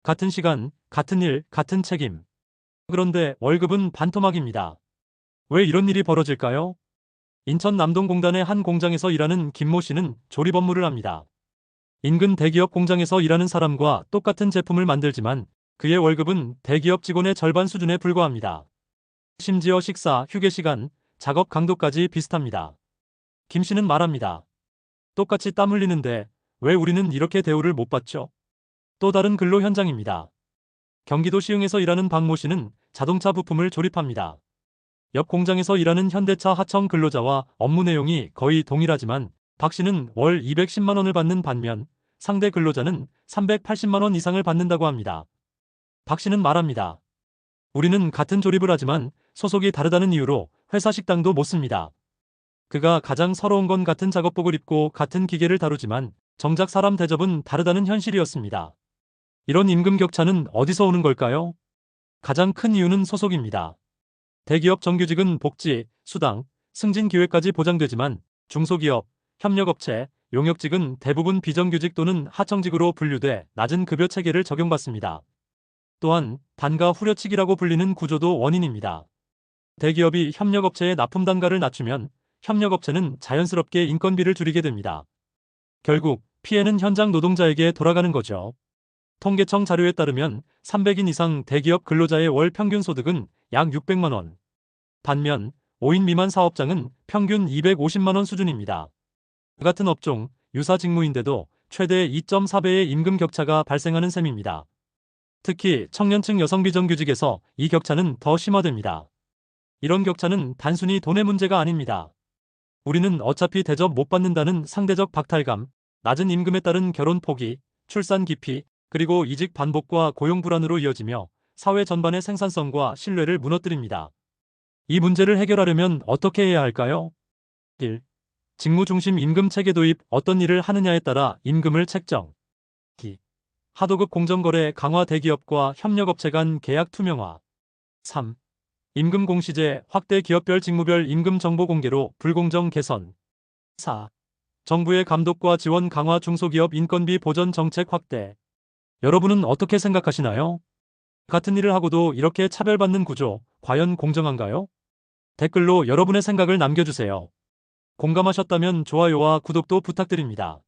같은 시간, 같은 일, 같은 책임. 그런데 월급은 반토막입니다. 왜 이런 일이 벌어질까요? 인천 남동공단의 한 공장에서 일하는 김모 씨는 조립 업무를 합니다. 인근 대기업 공장에서 일하는 사람과 똑같은 제품을 만들지만 그의 월급은 대기업 직원의 절반 수준에 불과합니다. 심지어 식사, 휴게 시간, 작업 강도까지 비슷합니다. 김 씨는 말합니다. 똑같이 땀 흘리는데 왜 우리는 이렇게 대우를 못 받죠? 또 다른 근로 현장입니다. 경기도 시흥에서 일하는 박모 씨는 자동차 부품을 조립합니다. 옆 공장에서 일하는 현대차 하청 근로자와 업무 내용이 거의 동일하지만 박 씨는 월 210만 원을 받는 반면 상대 근로자는 380만 원 이상을 받는다고 합니다. 박 씨는 말합니다. 우리는 같은 조립을 하지만 소속이 다르다는 이유로 회사 식당도 못 씁니다. 그가 가장 서러운 건 같은 작업복을 입고 같은 기계를 다루지만 정작 사람 대접은 다르다는 현실이었습니다. 이런 임금 격차는 어디서 오는 걸까요? 가장 큰 이유는 소속입니다. 대기업 정규직은 복지, 수당, 승진 기회까지 보장되지만 중소기업, 협력업체, 용역직은 대부분 비정규직 또는 하청직으로 분류돼 낮은 급여 체계를 적용받습니다. 또한 단가 후려치기라고 불리는 구조도 원인입니다. 대기업이 협력업체의 납품 단가를 낮추면 협력업체는 자연스럽게 인건비를 줄이게 됩니다. 결국 피해는 현장 노동자에게 돌아가는 거죠. 통계청 자료에 따르면 300인 이상 대기업 근로자의 월 평균 소득은 약 600만 원. 반면 5인 미만 사업장은 평균 250만 원 수준입니다. 같은 업종, 유사 직무인데도 최대 2.4배의 임금 격차가 발생하는 셈입니다. 특히 청년층 여성 비정규직에서 이 격차는 더 심화됩니다. 이런 격차는 단순히 돈의 문제가 아닙니다. 우리는 어차피 대접 못 받는다는 상대적 박탈감, 낮은 임금에 따른 결혼 포기, 출산 기피, 그리고 이직 반복과 고용 불안으로 이어지며 사회 전반의 생산성과 신뢰를 무너뜨립니다. 이 문제를 해결하려면 어떻게 해야 할까요? 1. 직무 중심 임금 체계 도입. 어떤 일을 하느냐에 따라 임금을 책정. 2. 하도급 공정거래 강화. 대기업과 협력업체 간 계약 투명화. 3. 임금 공시제 확대. 기업별 직무별 임금 정보 공개로 불공정 개선. 4. 정부의 감독과 지원 강화. 중소기업 인건비 보전 정책 확대. 여러분은 어떻게 생각하시나요? 같은 일을 하고도 이렇게 차별받는 구조, 과연 공정한가요? 댓글로 여러분의 생각을 남겨주세요. 공감하셨다면 좋아요와 구독도 부탁드립니다.